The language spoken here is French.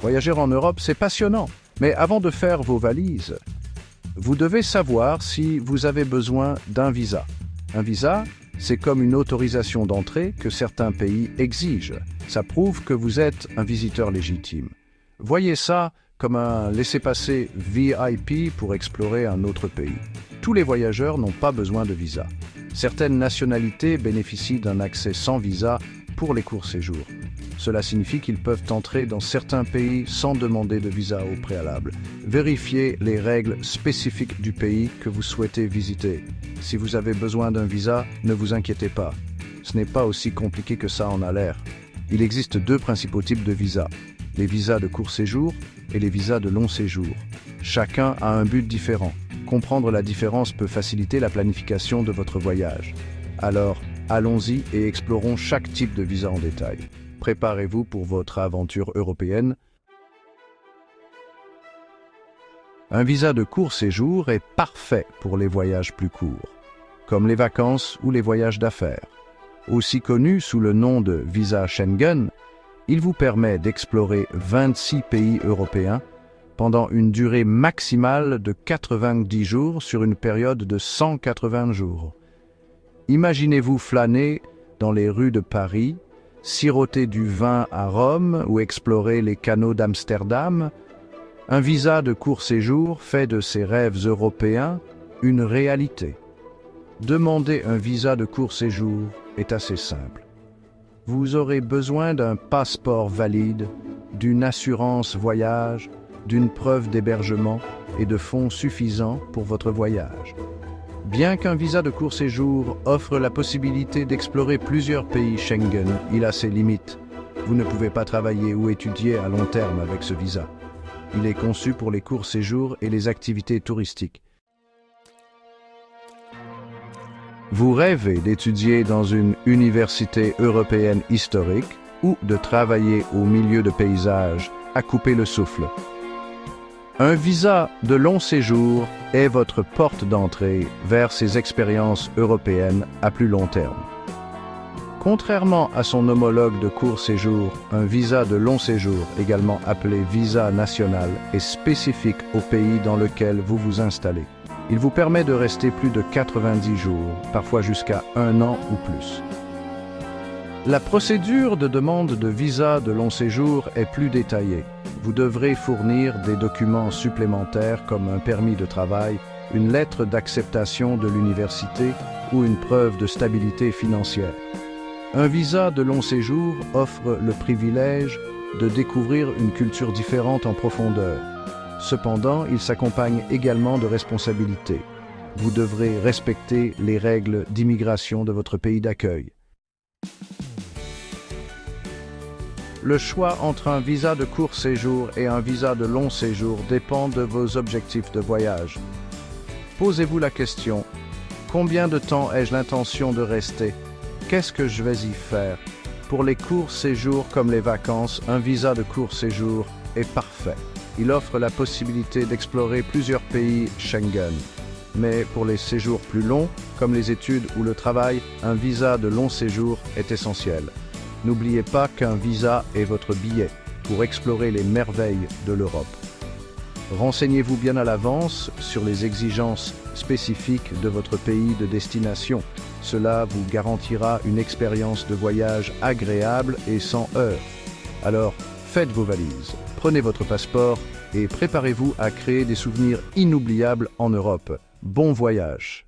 Voyager en Europe, c'est passionnant. Mais avant de faire vos valises, vous devez savoir si vous avez besoin d'un visa. Un visa, c'est comme une autorisation d'entrée que certains pays exigent. Ça prouve que vous êtes un visiteur légitime. Voyez ça comme un laissez-passer VIP pour explorer un autre pays. Tous les voyageurs n'ont pas besoin de visa. Certaines nationalités bénéficient d'un accès sans visa pour les courts séjours. Cela signifie qu'ils peuvent entrer dans certains pays sans demander de visa au préalable. Vérifiez les règles spécifiques du pays que vous souhaitez visiter. Si vous avez besoin d'un visa, ne vous inquiétez pas. Ce n'est pas aussi compliqué que ça en a l'air. Il existe deux principaux types de visas. Les visas de court séjour et les visas de long séjour. Chacun a un but différent. Comprendre la différence peut faciliter la planification de votre voyage. Alors, allons-y et explorons chaque type de visa en détail. Préparez-vous pour votre aventure européenne. Un visa de court séjour est parfait pour les voyages plus courts, comme les vacances ou les voyages d'affaires. Aussi connu sous le nom de visa Schengen, il vous permet d'explorer 26 pays européens pendant une durée maximale de 90 jours sur une période de 180 jours. Imaginez-vous flâner dans les rues de Paris, siroter du vin à Rome ou explorer les canaux d'Amsterdam. Un visa de court séjour fait de ces rêves européens une réalité. Demander un visa de court séjour est assez simple. Vous aurez besoin d'un passeport valide, d'une assurance voyage, d'une preuve d'hébergement et de fonds suffisants pour votre voyage. Bien qu'un visa de court séjour offre la possibilité d'explorer plusieurs pays Schengen, il a ses limites. Vous ne pouvez pas travailler ou étudier à long terme avec ce visa. Il est conçu pour les courts séjours et les activités touristiques. Vous rêvez d'étudier dans une université européenne historique ou de travailler au milieu de paysages à couper le souffle. Un visa de long séjour est votre porte d'entrée vers ces expériences européennes à plus long terme. Contrairement à son homologue de court séjour, un visa de long séjour, également appelé visa national, est spécifique au pays dans lequel vous vous installez. Il vous permet de rester plus de 90 jours, parfois jusqu'à 1 an ou plus. La procédure de demande de visa de long séjour est plus détaillée. Vous devrez fournir des documents supplémentaires comme un permis de travail, une lettre d'acceptation de l'université ou une preuve de stabilité financière. Un visa de long séjour offre le privilège de découvrir une culture différente en profondeur. Cependant, il s'accompagne également de responsabilités. Vous devrez respecter les règles d'immigration de votre pays d'accueil. Le choix entre un visa de court séjour et un visa de long séjour dépend de vos objectifs de voyage. Posez-vous la question, combien de temps ai-je l'intention de rester? Qu'est-ce que je vais y faire? Pour les courts séjours comme les vacances, un visa de court séjour est parfait. Il offre la possibilité d'explorer plusieurs pays Schengen. Mais pour les séjours plus longs, comme les études ou le travail, un visa de long séjour est essentiel. N'oubliez pas qu'un visa est votre billet pour explorer les merveilles de l'Europe. Renseignez-vous bien à l'avance sur les exigences spécifiques de votre pays de destination. Cela vous garantira une expérience de voyage agréable et sans heurts. Alors, faites vos valises, prenez votre passeport et préparez-vous à créer des souvenirs inoubliables en Europe. Bon voyage!